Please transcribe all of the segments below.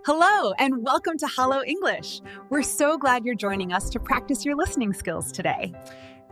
Hello, and welcome to Hallo English. We're so glad you're joining us to practice your listening skills today.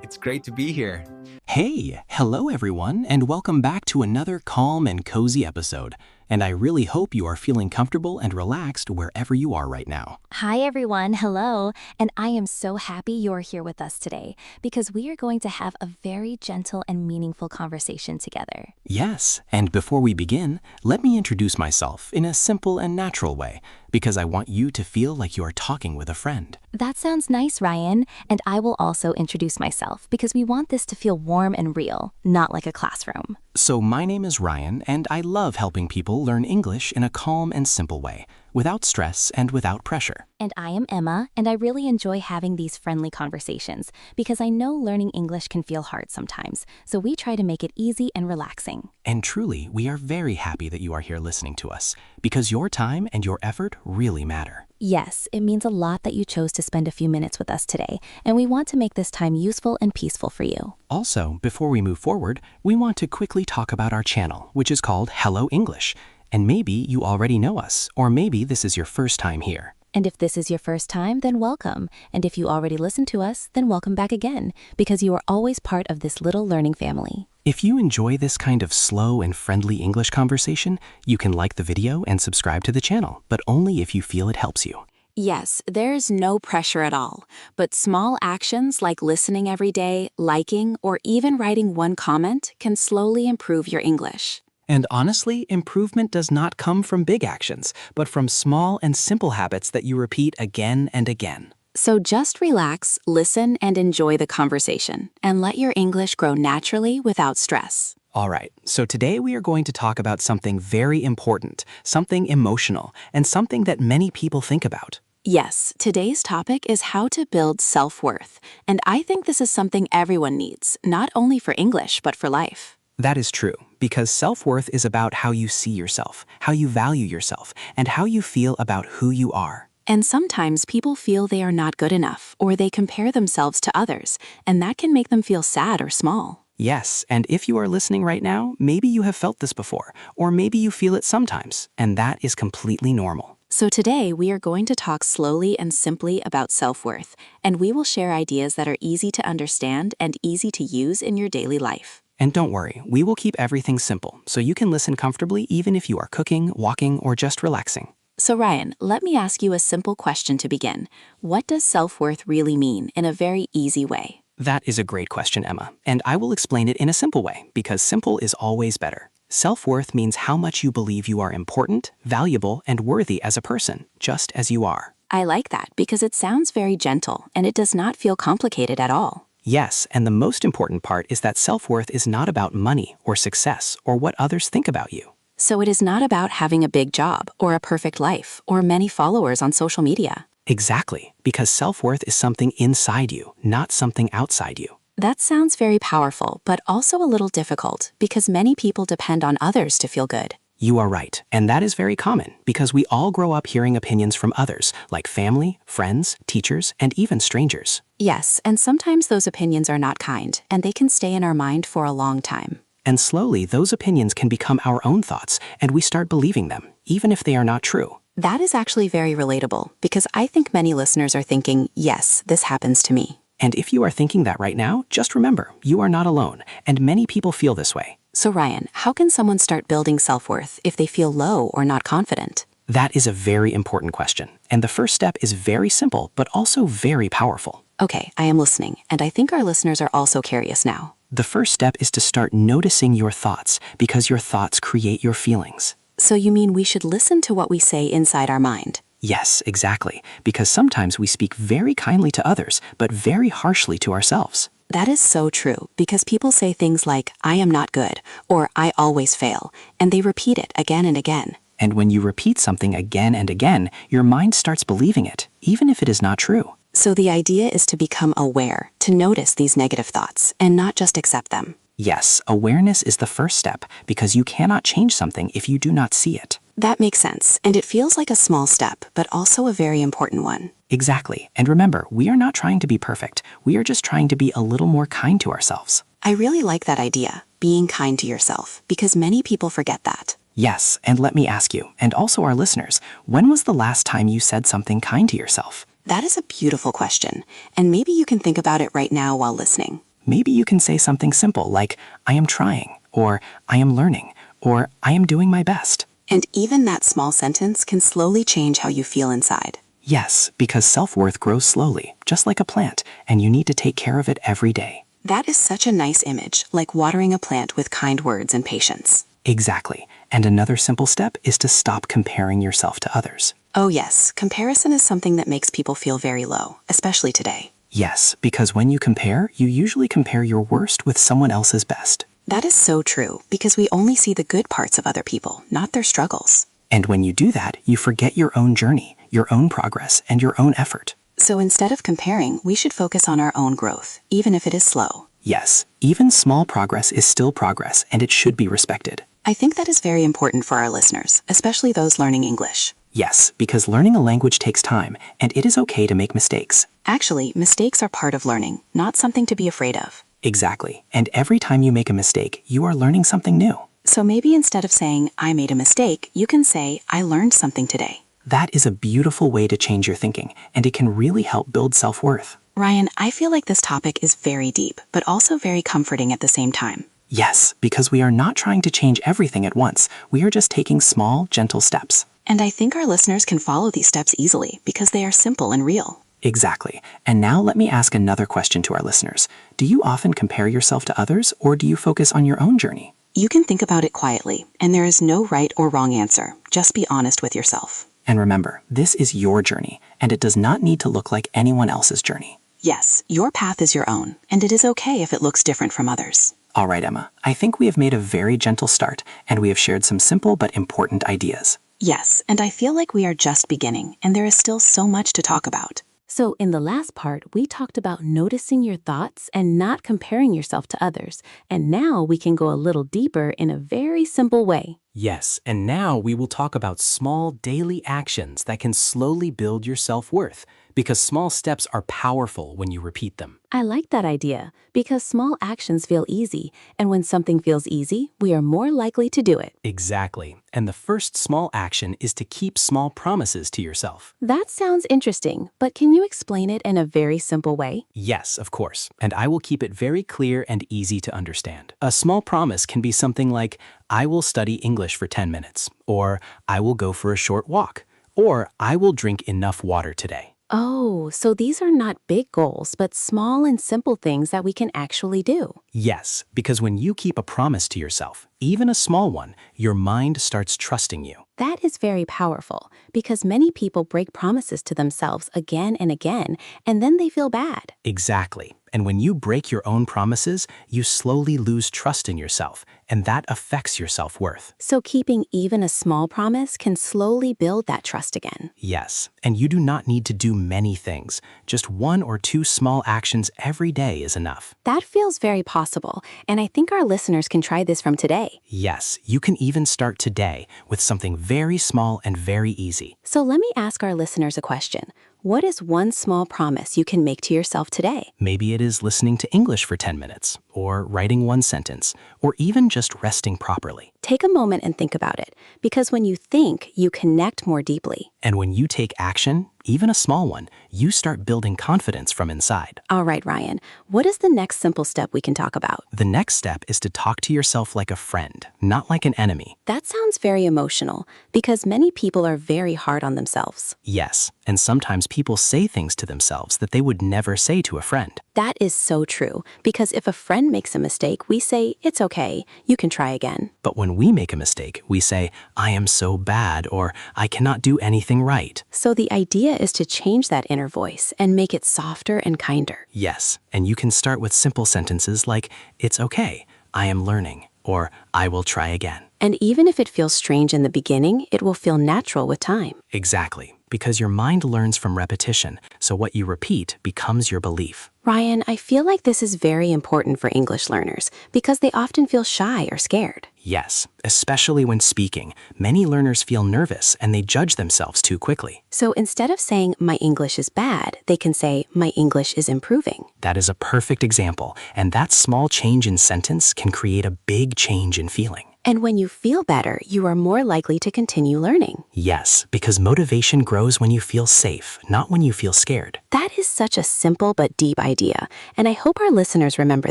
It's great to be here. Hey, hello everyone, and welcome back to another calm and cozy episode. And I really hope you are feeling comfortable and relaxed wherever you are right now. Hi everyone, hello, and I am so happy you're here with us today because we are going to have a very gentle and meaningful conversation together. Yes, and before we begin, let me introduce myself in a simple and natural way because I want you to feel like you are talking with a friend. That sounds nice, Ryan, and I will also introduce myself because we want this to feel warm and real, not like a classroom. So my name is Ryan, and I love helping people learn English in a calm and simple way, without stress and without pressure. And I am Emma, and I really enjoy having these friendly conversations because I know learning English can feel hard sometimes, so we try to make it easy and relaxing. And truly, we are very happy that you are here listening to us, because your time and your effort really matter. Yes, it means a lot that you chose to spend a few minutes with us today, and we want to make this time useful and peaceful for you. Also, before we move forward, we want to quickly talk about our channel, which is called Hello English. And maybe you already know us, or maybe this is your first time here. And if this is your first time, then welcome. And if you already listened to us, then welcome back again, because you are always part of this little learning family. If you enjoy this kind of slow and friendly English conversation, you can like the video and subscribe to the channel, but only if you feel it helps you. Yes, there's no pressure at all, but small actions like listening every day, liking, or even writing one comment can slowly improve your English. And honestly, improvement does not come from big actions, but from small and simple habits that you repeat again and again. So just relax, listen, and enjoy the conversation, and let your English grow naturally without stress. All right, so today we are going to talk about something very important, something emotional, and something that many people think about. Yes, today's topic is how to build self-worth, and I think this is something everyone needs, not only for English, but for life. That is true, because self-worth is about how you see yourself, how you value yourself, and how you feel about who you are. And sometimes people feel they are not good enough, or they compare themselves to others, and that can make them feel sad or small. Yes, and if you are listening right now, maybe you have felt this before, or maybe you feel it sometimes, and that is completely normal. So today we are going to talk slowly and simply about self-worth, and we will share ideas that are easy to understand and easy to use in your daily life. And don't worry, we will keep everything simple, so you can listen comfortably even if you are cooking, walking, or just relaxing. So Ryan, let me ask you a simple question to begin. What does self-worth really mean in a very easy way? That is a great question, Emma, and I will explain it in a simple way, because simple is always better. Self-worth means how much you believe you are important, valuable, and worthy as a person, just as you are. I like that because it sounds very gentle, and it does not feel complicated at all. Yes, and the most important part is that self-worth is not about money or success or what others think about you. So it is not about having a big job or a perfect life or many followers on social media. Exactly, because self-worth is something inside you, not something outside you. That sounds very powerful, but also a little difficult because many people depend on others to feel good. You are right, and that is very common because we all grow up hearing opinions from others, like family, friends, teachers, and even strangers. Yes, and sometimes those opinions are not kind, and they can stay in our mind for a long time. And slowly, those opinions can become our own thoughts, and we start believing them, even if they are not true. That is actually very relatable, because I think many listeners are thinking, yes, this happens to me. And if you are thinking that right now, just remember, you are not alone, and many people feel this way. So Ryan, how can someone start building self-worth if they feel low or not confident? That is a very important question, and the first step is very simple, but also very powerful. Okay, I am listening, and I think our listeners are also curious now. The first step is to start noticing your thoughts, because your thoughts create your feelings. So you mean we should listen to what we say inside our mind? Yes, exactly, because sometimes we speak very kindly to others, but very harshly to ourselves. That is so true, because people say things like, I am not good, or I always fail, and they repeat it again and again. And when you repeat something again and again, your mind starts believing it, even if it is not true. So the idea is to become aware, to notice these negative thoughts, and not just accept them. Yes, awareness is the first step, because you cannot change something if you do not see it. That makes sense, and it feels like a small step, but also a very important one. Exactly, and remember, we are not trying to be perfect, we are just trying to be a little more kind to ourselves. I really like that idea, being kind to yourself, because many people forget that. Yes, and let me ask you, and also our listeners, when was the last time you said something kind to yourself? That is a beautiful question, and maybe you can think about it right now while listening. Maybe you can say something simple like, I am trying, or I am learning, or I am doing my best. And even that small sentence can slowly change how you feel inside. Yes, because self-worth grows slowly, just like a plant, and you need to take care of it every day. That is such a nice image, like watering a plant with kind words and patience. Exactly. And another simple step is to stop comparing yourself to others. Oh yes, comparison is something that makes people feel very low, especially today. Yes, because when you compare, you usually compare your worst with someone else's best. That is so true, because we only see the good parts of other people, not their struggles. And when you do that, you forget your own journey, your own progress, and your own effort. So instead of comparing, we should focus on our own growth, even if it is slow. Yes, even small progress is still progress, and it should be respected. I think that is very important for our listeners, especially those learning English. Yes, because learning a language takes time, and it is okay to make mistakes. Actually, mistakes are part of learning, not something to be afraid of. Exactly, and every time you make a mistake, you are learning something new. So maybe instead of saying, I made a mistake, you can say, I learned something today. That is a beautiful way to change your thinking, and it can really help build self-worth. Ryan, I feel like this topic is very deep, but also very comforting at the same time. Yes, because we are not trying to change everything at once. We are just taking small, gentle steps. And I think our listeners can follow these steps easily because they are simple and real. Exactly. And now let me ask another question to our listeners. Do you often compare yourself to others, or do you focus on your own journey? You can think about it quietly, and there is no right or wrong answer. Just be honest with yourself. And remember, this is your journey, and it does not need to look like anyone else's journey. Yes, your path is your own, and it is okay if it looks different from others. All right, Emma, I think we have made a very gentle start, and we have shared some simple but important ideas. Yes, and I feel like we are just beginning, and there is still so much to talk about. So in the last part, we talked about noticing your thoughts and not comparing yourself to others. And now we can go a little deeper in a very simple way. Yes, and now we will talk about small daily actions that can slowly build your self-worth, because small steps are powerful when you repeat them. I like that idea because small actions feel easy, and when something feels easy, we are more likely to do it. Exactly. And the first small action is to keep small promises to yourself. That sounds interesting, but can you explain it in a very simple way? Yes, of course. And I will keep it very clear and easy to understand. A small promise can be something like, I will study English for 10 minutes, or I will go for a short walk, or I will drink enough water today. Oh, so these are not big goals, but small and simple things that we can actually do. Yes, because when you keep a promise to yourself, even a small one, your mind starts trusting you. That is very powerful because many people break promises to themselves again and again, and then they feel bad. Exactly. And when you break your own promises, you slowly lose trust in yourself, and that affects your self-worth. So keeping even a small promise can slowly build that trust again. Yes, and you do not need to do many things. Just 1 or 2 small actions every day is enough. That feels very possible, and I think our listeners can try this from today. Yes, you can even start today with something very small and very easy. So let me ask our listeners a question. What is one small promise you can make to yourself today? Maybe it is listening to English for 10 minutes, or writing 1 sentence, or even just resting properly. Take a moment and think about it, because when you think, you connect more deeply. And when you take action, even a small one, you start building confidence from inside. All right, Ryan, what is the next simple step we can talk about? The next step is to talk to yourself like a friend, not like an enemy. That sounds very emotional, because many people are very hard on themselves. Yes, and sometimes people say things to themselves that they would never say to a friend. That is so true, because if a friend makes a mistake, we say, it's okay, you can try again. But when we make a mistake, we say, I am so bad, or I cannot do anything right. So the idea is to change that inner voice and make it softer and kinder. Yes, and you can start with simple sentences like, it's okay, I am learning, or I will try again. And even if it feels strange in the beginning, it will feel natural with time. Exactly, because your mind learns from repetition, so what you repeat becomes your belief. Ryan, I feel like this is very important for English learners because they often feel shy or scared. Yes, especially when speaking. Many learners feel nervous and they judge themselves too quickly. So instead of saying, my English is bad, they can say, my English is improving. That is a perfect example, and that small change in sentence can create a big change in feeling. And when you feel better, you are more likely to continue learning. Yes, because motivation grows when you feel safe, not when you feel scared. That is such a simple but deep idea, and I hope our listeners remember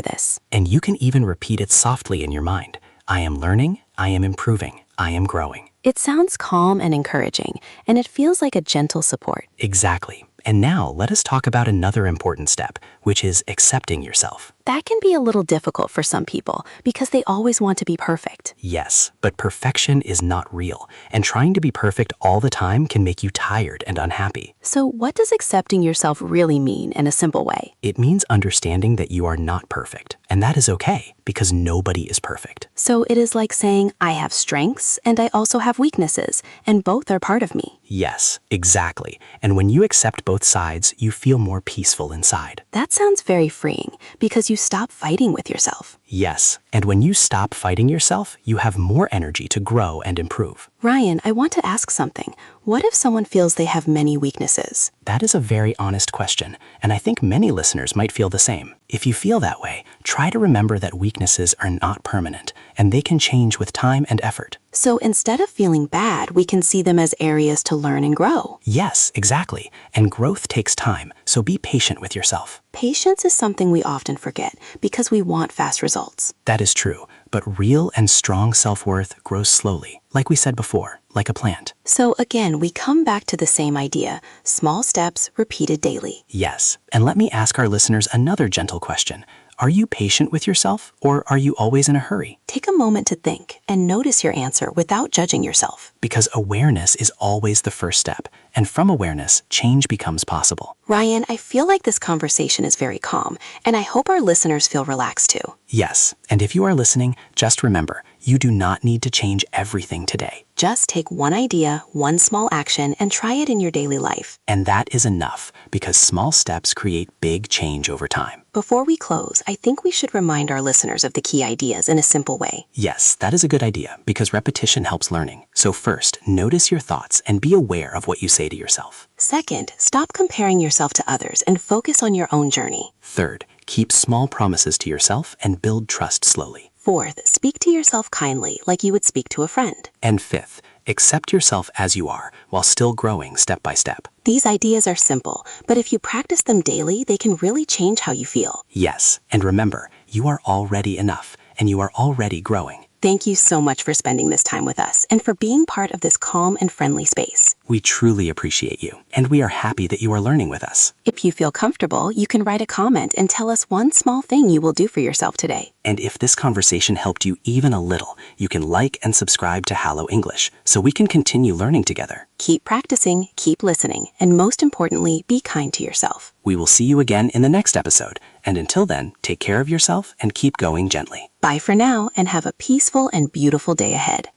this. And you can even repeat it softly in your mind. I am learning, I am improving, I am growing. It sounds calm and encouraging, and it feels like a gentle support. Exactly. And now let us talk about another important step, which is accepting yourself. That can be a little difficult for some people because they always want to be perfect. Yes, but perfection is not real, and trying to be perfect all the time can make you tired and unhappy. So what does accepting yourself really mean in a simple way? It means understanding that you are not perfect, and that is okay, because nobody is perfect. So it is like saying, I have strengths and I also have weaknesses, and both are part of me. Yes, exactly. And when you accept both sides, you feel more peaceful inside. That sounds very freeing because you stop fighting with yourself. Yes, and when you stop fighting yourself, you have more energy to grow and improve. Ryan, I want to ask something. What if someone feels they have many weaknesses? That is a very honest question, and I think many listeners might feel the same. If you feel that way, try to remember that weaknesses are not permanent, and they can change with time and effort. So instead of feeling bad, we can see them as areas to learn and grow. Yes, exactly. And growth takes time, so be patient with yourself. Patience is something we often forget because we want fast results. That is true, but real and strong self-worth grows slowly, like we said before, like a plant. So again, we come back to the same idea, small steps repeated daily. Yes, and let me ask our listeners another gentle question. Are you patient with yourself, or are you always in a hurry? Take a moment to think and notice your answer without judging yourself. Because awareness is always the first step, and from awareness, change becomes possible. Ryan, I feel like this conversation is very calm, and I hope our listeners feel relaxed too. Yes, and if you are listening, just remember, you do not need to change everything today. Just take one idea, one small action, and try it in your daily life. And that is enough, because small steps create big change over time. Before we close, I think we should remind our listeners of the key ideas in a simple way. Yes, that is a good idea, because repetition helps learning. So first, notice your thoughts and be aware of what you say to yourself. Second, stop comparing yourself to others and focus on your own journey. Third, keep small promises to yourself and build trust slowly. Fourth, speak to yourself kindly like you would speak to a friend. And fifth, accept yourself as you are while still growing step by step. These ideas are simple, but if you practice them daily, they can really change how you feel. Yes, and remember, you are already enough, and you are already growing. Thank you so much for spending this time with us and for being part of this calm and friendly space. We truly appreciate you, and we are happy that you are learning with us. If you feel comfortable, you can write a comment and tell us one small thing you will do for yourself today. And if this conversation helped you even a little, you can like and subscribe to Hallo English so we can continue learning together. Keep practicing, keep listening, and most importantly, be kind to yourself. We will see you again in the next episode, and until then, take care of yourself and keep going gently. Bye for now, and have a peaceful and beautiful day ahead.